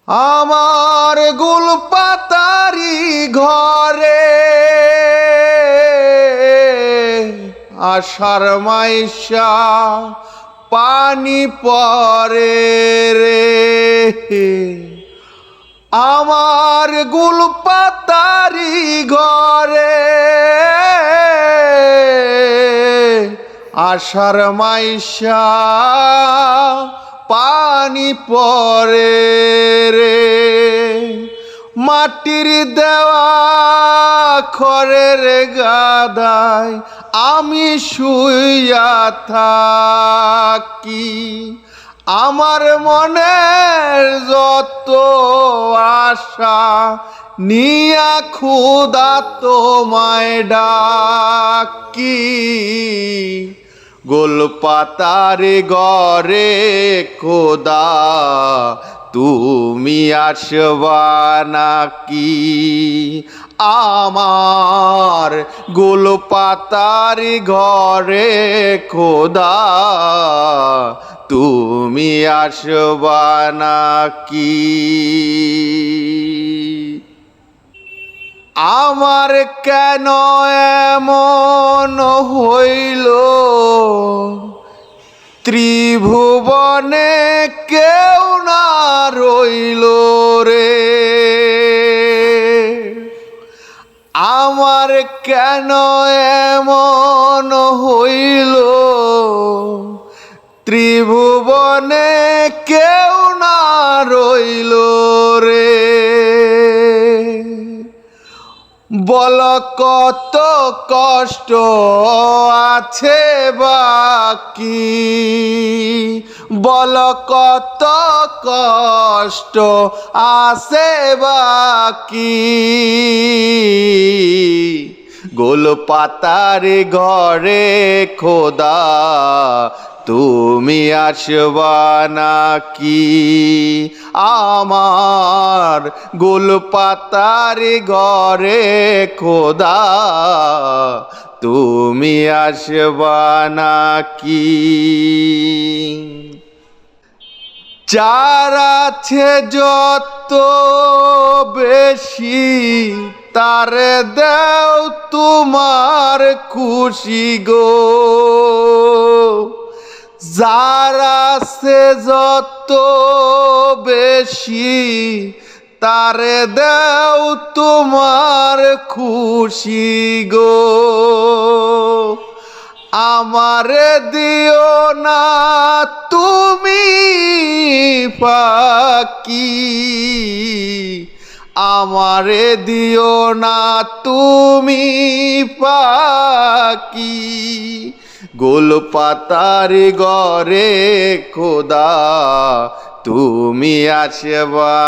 আমার গুলপাতারি ঘরে আষাঢ় মাইশা পানি পরে রে। আমার গুলপাতারি ঘরে আষাঢ় মাইশা পানি পরে রে। মাটির দেওয়া খড়ের গাদায় আমি শুইয়া থাকি। আমার মনের যত আশা নিয়া ক্ষুধা তোমায় ডাকি। গোলপাতার ঘরে খোদা তুমি আসবা নাকি? আমার গোলপাতার ঘরে খোদা তুমি আসবা নাকি? আমার কেন এমন হইল, ত্রিভুবনে কেউ না রইল রে। আমার কেন এমন হইল, ত্রিভুবনে কেউ না রইল রে। বল কত কষ্ট আছে বাকি, বল কত কষ্ট আছে বাকি। গোলপাতার ঘরে খোদা তুমি আসবা নাকি? আমার গোলপাতার ঘরে খোদা তুমি আসবা নাকি? যার আছে যত বেশি তার দেও তোমার খুশি গো। যার আছে যত বেশি তার দেও তোমার খুশি গো। আমারে দিও না তুমি ফাঁকি, আমারে দিও না তুমি ফাঁকি। গোলপাতার ঘরে খোদা তুমি আসবা